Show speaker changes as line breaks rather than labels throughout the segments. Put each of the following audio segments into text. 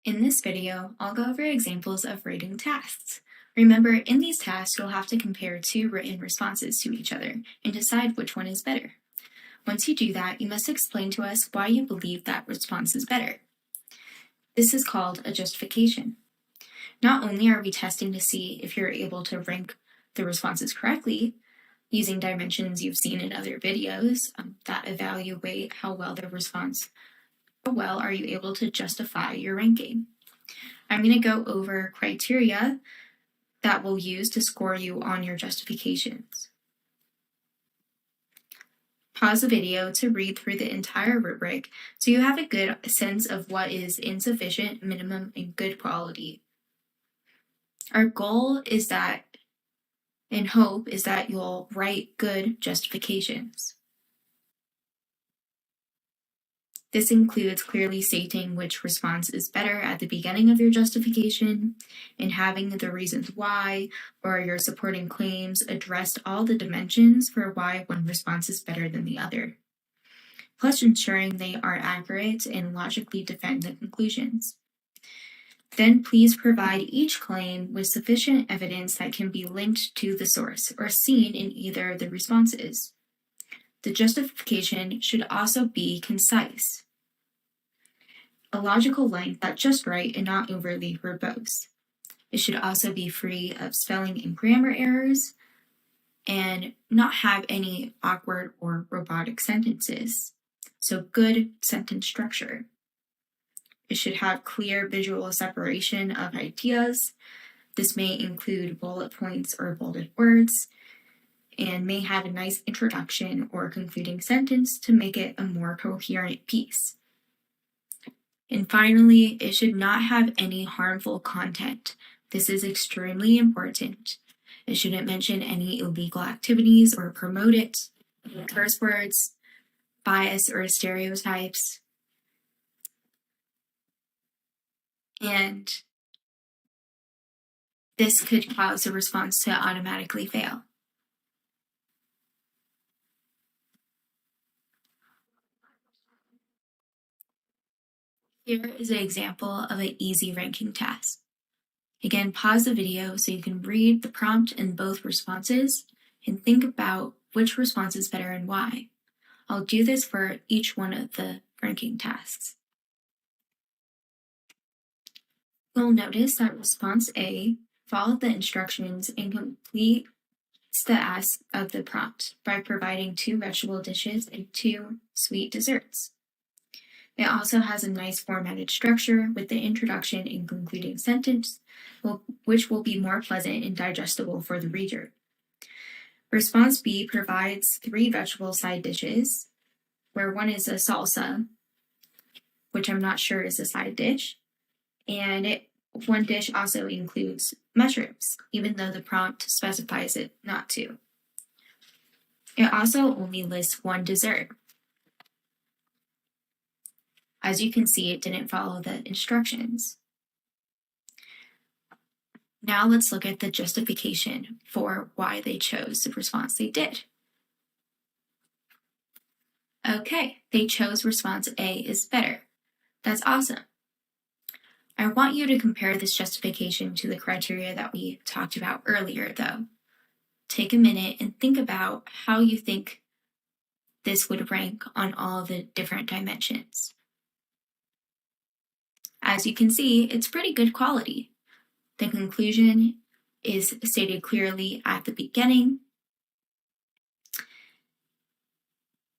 In this video, I'll go over examples of rating tasks. Remember, in these tasks, you'll have to compare two written responses to each other and decide which one is better. Once you do that, you must explain to us why you believe that response is better. This is called a justification. Not only are we testing to see if you're able to rank the responses correctly, using dimensions you've seen in other videos that evaluate how well are you able to justify your ranking. I'm going to go over criteria that we'll use to score you on your justifications. Pause the video to read through the entire rubric so you have a good sense of what is insufficient, minimum, and good quality. Our goal is that, and hope is that you'll write good justifications. This includes clearly stating which response is better at the beginning of your justification and having the reasons why or your supporting claims address all the dimensions for why one response is better than the other, plus ensuring they are accurate and logically defend the conclusions. Then please provide each claim with sufficient evidence that can be linked to the source or seen in either of the responses. The justification should also be concise. A logical length that's just right and not overly verbose. It should also be free of spelling and grammar errors and not have any awkward or robotic sentences. So good sentence structure. It should have clear visual separation of ideas. This may include bullet points or bolded words, and may have a nice introduction or concluding sentence to make it a more coherent piece. And finally, it should not have any harmful content. This is extremely important. It shouldn't mention any illegal activities or promote it, curse words, bias or stereotypes, and this could cause the response to automatically fail. Here is an example of an easy ranking task. Again, pause the video so you can read the prompt in both responses and think about which response is better and why. I'll do this for each one of the ranking tasks. You'll notice that response A followed the instructions and completes the ask of the prompt by providing 2 vegetable dishes and 2 sweet desserts. It also has a nice formatted structure with the introduction and concluding sentence, which will be more pleasant and digestible for the reader. Response B provides 3 vegetable side dishes, where one is a salsa, which I'm not sure is a side dish, and one dish also includes mushrooms, even though the prompt specifies it not to. It also only lists 1 dessert. As you can see, it didn't follow the instructions. Now let's look at the justification for why they chose the response they did. Okay, they chose response A is better. That's awesome. I want you to compare this justification to the criteria that we talked about earlier, though. Take a minute and think about how you think this would rank on all the different dimensions. As you can see, it's pretty good quality. The conclusion is stated clearly at the beginning.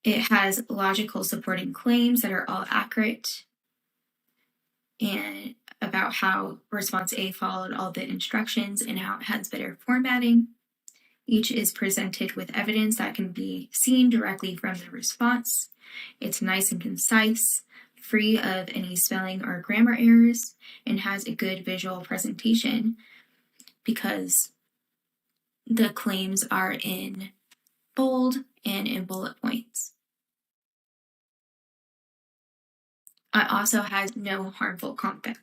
It has logical supporting claims that are all accurate and about how response A followed all the instructions and how it has better formatting. Each is presented with evidence that can be seen directly from the response. It's nice and concise, free of any spelling or grammar errors, and has a good visual presentation because the claims are in bold and in bullet points. It also has no harmful content.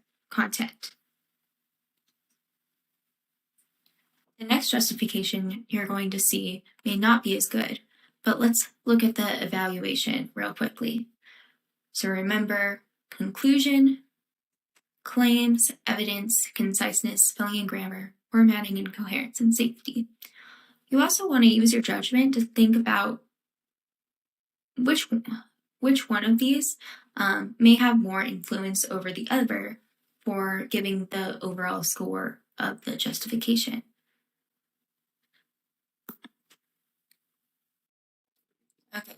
The next justification you're going to see may not be as good, but let's look at the evaluation real quickly. So remember, conclusion, claims, evidence, conciseness, spelling and grammar, formatting and coherence, and safety. You also want to use your judgment to think about which one of these may have more influence over the other for giving the overall score of the justification. Okay,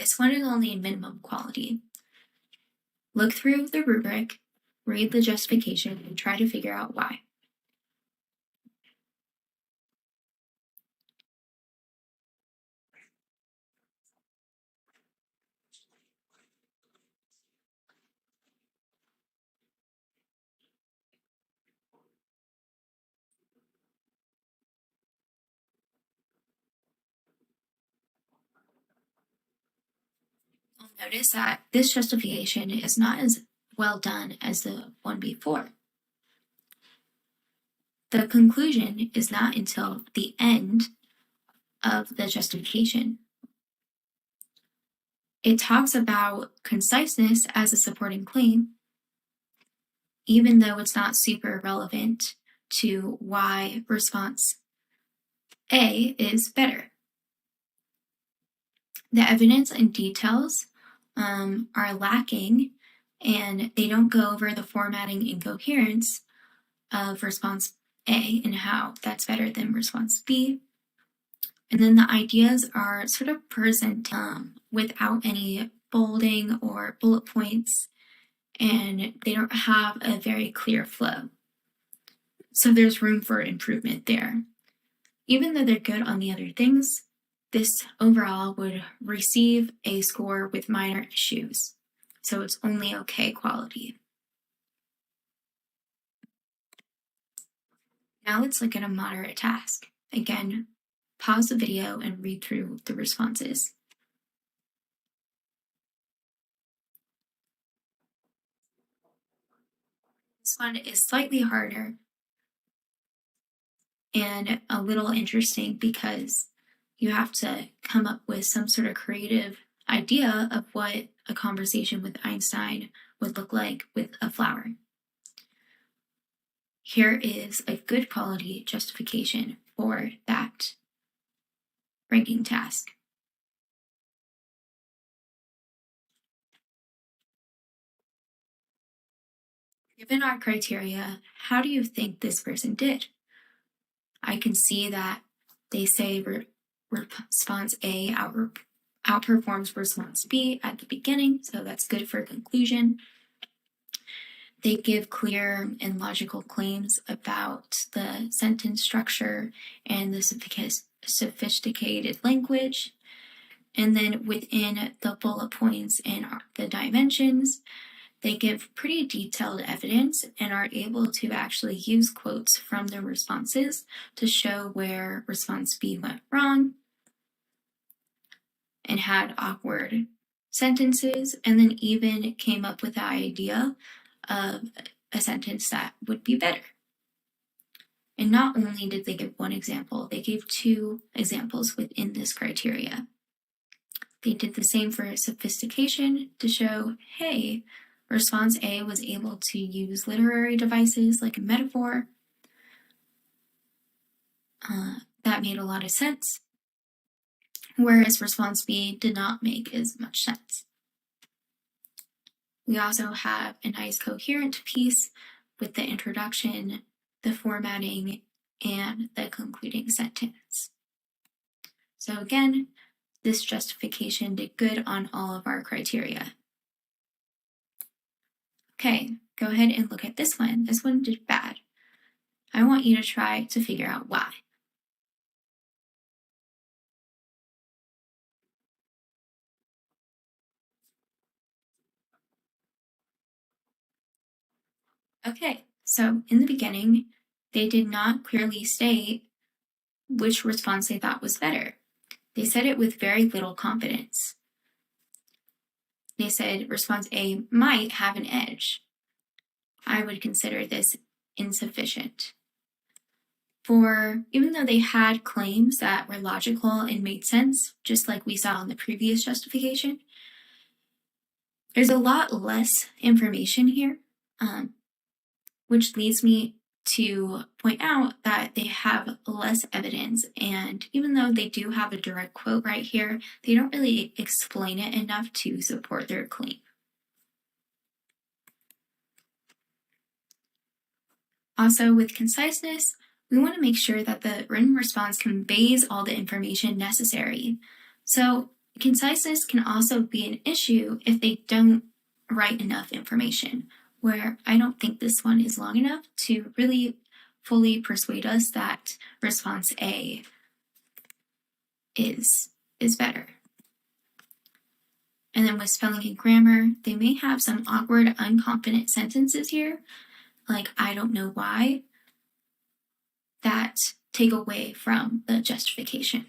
this one is only in minimum quality. Look through the rubric, read the justification, and try to figure out why. You'll notice that this justification is not as well done as the one before. The conclusion is not until the end of the justification. It talks about conciseness as a supporting claim, even though it's not super relevant to why response A is better. The evidence and details are lacking, and they don't go over the formatting and coherence of response A and how that's better than response B. And then the ideas are sort of present without any bolding or bullet points, and they don't have a very clear flow. So there's room for improvement there. Even though they're good on the other things, this overall would receive a score with minor issues. So it's only okay quality. Now let's look at a moderate task. Again, pause the video and read through the responses. This one is slightly harder and a little interesting because you have to come up with some sort of creative idea of what a conversation with Einstein would look like with a flower. Here is a good quality justification for that ranking task. Given our criteria, how do you think this person did? I can see that they say response A outperforms response B at the beginning, so that's good for conclusion. They give clear and logical claims about the sentence structure and the sophisticated language. And then within the bullet points and the dimensions, they give pretty detailed evidence and are able to actually use quotes from the responses to show where response B went wrong and had awkward sentences, and then even came up with the idea of a sentence that would be better. And not only did they give one example, they gave two examples within this criteria. They did the same for sophistication to show, hey, response A was able to use literary devices like a metaphor. That made a lot of sense, whereas response B did not make as much sense. We also have a nice coherent piece with the introduction, the formatting, and the concluding sentence. So again, this justification did good on all of our criteria. Okay, go ahead and look at this one. This one did bad. I want you to try to figure out why. Okay, so in the beginning, they did not clearly state which response they thought was better. They said it with very little confidence. They said response A might have an edge. I would consider this insufficient. Even though they had claims that were logical and made sense, just like we saw in the previous justification, there's a lot less information here. which leads me to point out that they have less evidence, and even though they do have a direct quote right here, they don't really explain it enough to support their claim. Also, with conciseness, we want to make sure that the written response conveys all the information necessary. So, conciseness can also be an issue if they don't write enough information, where I don't think this one is long enough to really fully persuade us that response A is better. And then with spelling and grammar, they may have some awkward, unconfident sentences here, like I don't know why, that take away from the justification.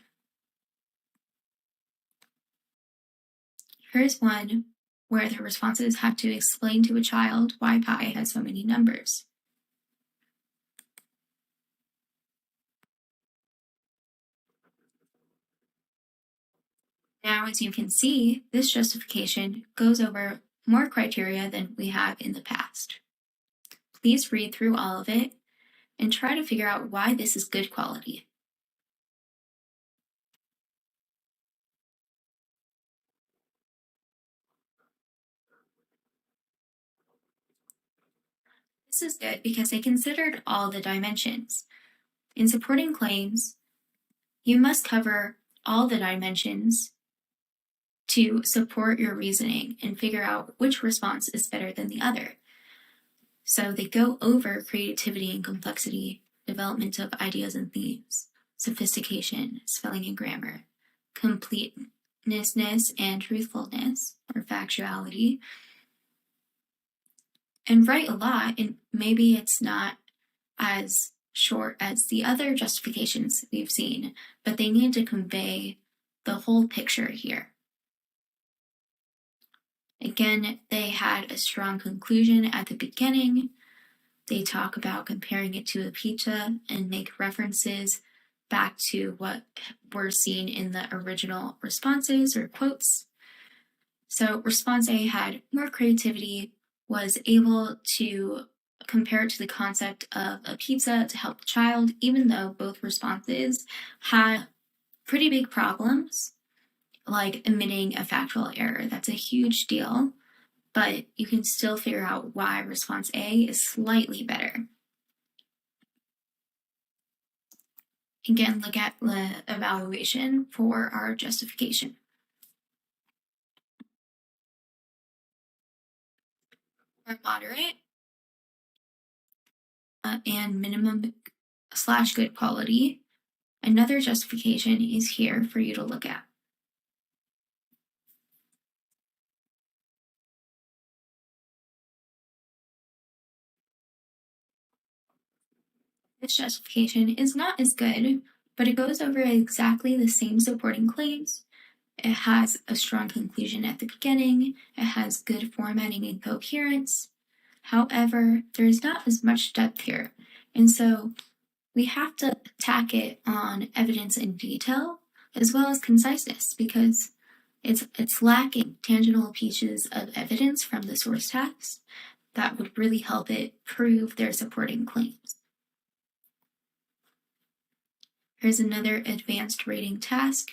Here's one where the responses have to explain to a child why pi has so many numbers. Now, as you can see, this justification goes over more criteria than we have in the past. Please read through all of it and try to figure out why this is good quality. This is good because they considered all the dimensions. In supporting claims, you must cover all the dimensions to support your reasoning and figure out which response is better than the other. So they go over creativity and complexity, development of ideas and themes, sophistication, spelling and grammar, completeness and truthfulness, or factuality, and write a lot, and maybe it's not as short as the other justifications we've seen, but they need to convey the whole picture here. Again, they had a strong conclusion at the beginning. They talk about comparing it to a pizza and make references back to what were seen in the original responses or quotes. So response A had more creativity, was able to compare it to the concept of a pizza to help the child, even though both responses had pretty big problems, like omitting a factual error. That's a huge deal, but you can still figure out why response A is slightly better. Again, look at the evaluation for our justification. For moderate and minimum/good quality, another justification is here for you to look at. This justification is not as good, but it goes over exactly the same supporting claims. It has a strong conclusion at the beginning. It has good formatting and coherence. However, there's not as much depth here, and so we have to tack it on evidence and detail as well as conciseness, because it's lacking tangible pieces of evidence from the source text that would really help it prove their supporting claims. Here's another advanced rating task.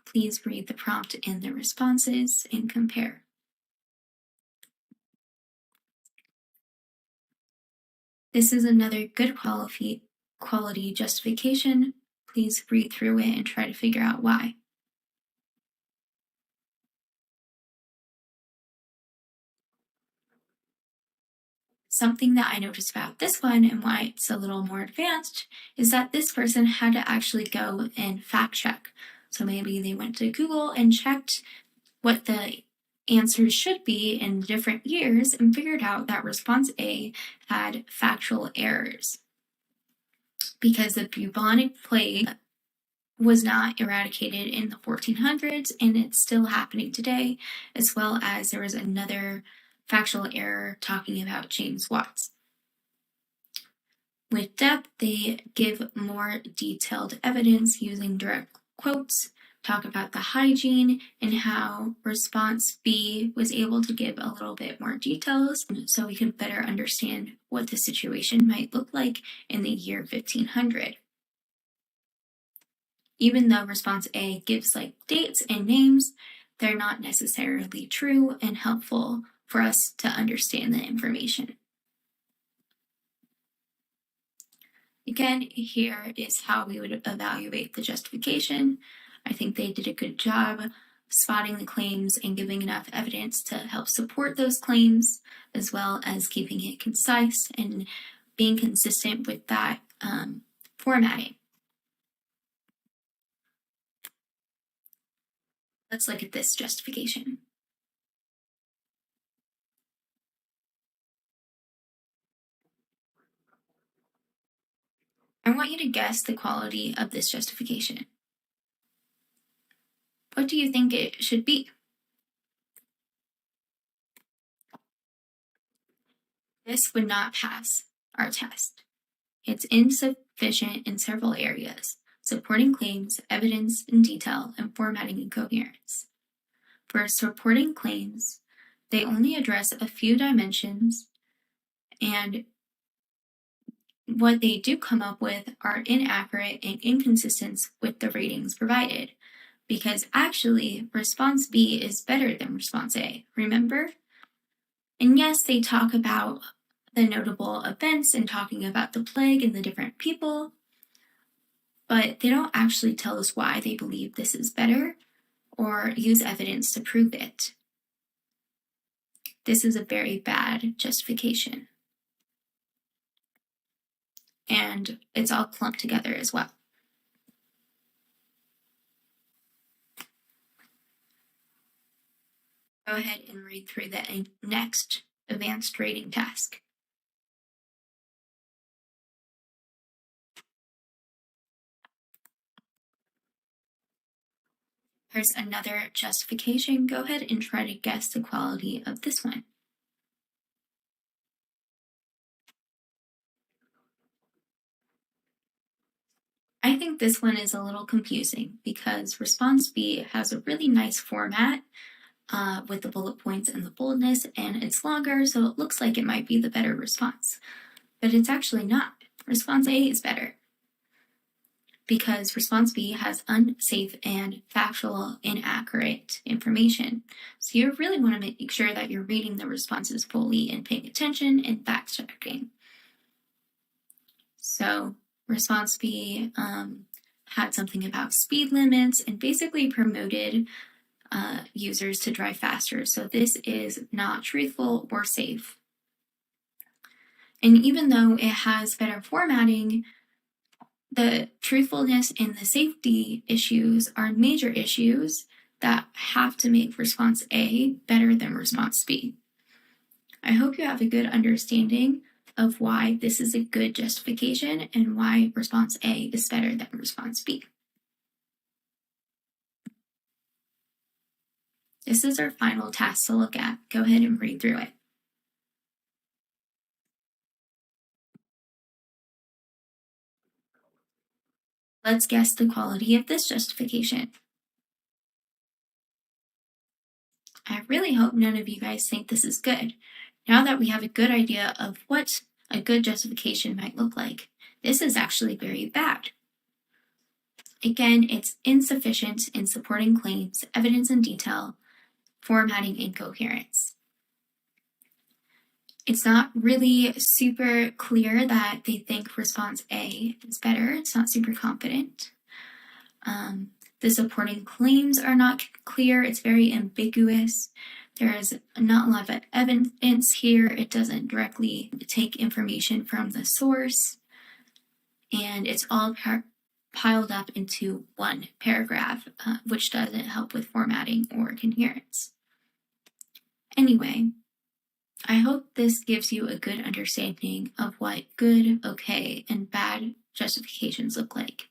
Please read the prompt and the responses and compare. This is another good quality justification. Please read through it and try to figure out why. Something that I noticed about this one and why it's a little more advanced is that this person had to actually go and fact check. So maybe they went to Google and checked what the answers should be in different years and figured out that response A had factual errors, because the bubonic plague was not eradicated in the 1400s and it's still happening today, as well as there was another factual error talking about James Watts. With depth, they give more detailed evidence using direct quotes, talk about the hygiene and how response B was able to give a little bit more details so we can better understand what the situation might look like in the year 1500. Even though response A gives like dates and names, they're not necessarily true and helpful for us to understand the information. Again, here is how we would evaluate the justification. I think they did a good job spotting the claims and giving enough evidence to help support those claims, as well as keeping it concise and being consistent with that formatting. Let's look at this justification. I want you to guess the quality of this justification. What do you think it should be? This would not pass our test. It's insufficient in several areas: supporting claims, evidence in detail, and formatting and coherence. For supporting claims, they only address a few dimensions, and what they do come up with are inaccurate and inconsistent with the ratings provided, because actually response B is better than response A, remember? And yes, they talk about the notable events and talking about the plague and the different people, but they don't actually tell us why they believe this is better or use evidence to prove it. This is a very bad justification. And it's all clumped together as well. Go ahead and read through the next advanced rating task. Here's another justification. Go ahead and try to guess the quality of this one. I think this one is a little confusing because response B has a really nice format with the bullet points and the boldness, and it's longer, so it looks like it might be the better response. But it's actually not. Response A is better because response B has unsafe and factual inaccurate information. So you really want to make sure that you're reading the responses fully and paying attention and fact checking. So response B had something about speed limits and basically promoted users to drive faster. So this is not truthful or safe. And even though it has better formatting, the truthfulness and the safety issues are major issues that have to make response A better than response B. I hope you have a good understanding of why this is a good justification and why response A is better than response B. This is our final task to look at. Go ahead and read through it. Let's guess the quality of this justification. I really hope none of you guys think this is good. Now that we have a good idea of what a good justification might look like, this is actually very bad. Again, it's insufficient in supporting claims, evidence in detail, formatting, and coherence. It's not really super clear that they think response A is better. It's not super confident. The supporting claims are not clear. It's very ambiguous. There is not a lot of evidence here. It doesn't directly take information from the source. And it's all piled up into one paragraph, which doesn't help with formatting or coherence. Anyway, I hope this gives you a good understanding of what good, okay, and bad justifications look like.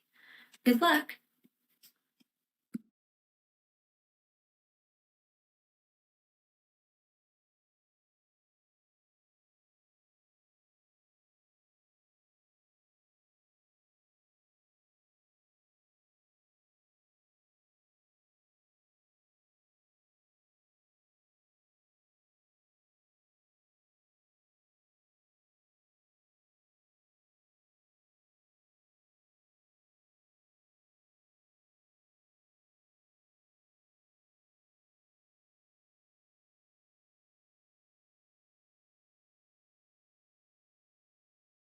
Good luck!